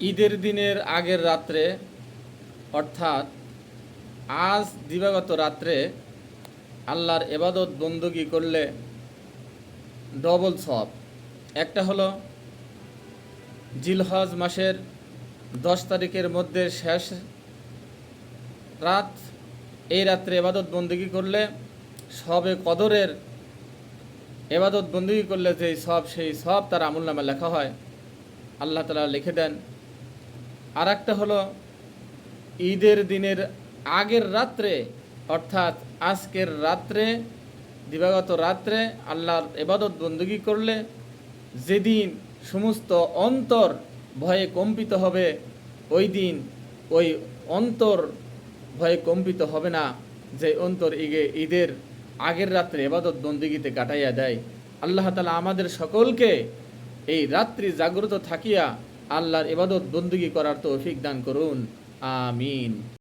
ঈদের দিনের আগের রাত্রে অর্থাৎ আজ দিবাগত রাত্রে আল্লাহর ইবাদত বন্দুকি করলে ডবল সওয়াব। একটা হলো জিলহজ মাসের 10 তারিখের মধ্যে শেষ রাত, এই রাত্রে ইবাদত বন্দুকি করলে সবে কদরের ইবাদত বন্দুকি করলে যেই সব সেই সব তার আমলনামা লেখা হয়, আল্লাহ তাআলা লিখে দেন। আর একটা হলো ঈদের দিনের আগের রাত্রে অর্থাৎ আজকের রাত্রে দিবাগত রাত্রে আল্লাহর ইবাদত বন্দুকি করলে যেদিন সমস্ত অন্তর ভয়ে কম্পিত হবে, ওই দিন ওই অন্তর ভয়ে কম্পিত হবে না যে অন্তর ঈদের আগের রাত্রে ইবাদত বন্দুকিতে কাটাইয়া দেয়। আল্লাহ তাআলা আমাদের সকলকে এই রাত্রি জাগ্রত থাকিয়া আল্লাহর ইবাদত বন্দুকি করার তৌফিক দান করুন। আমিন।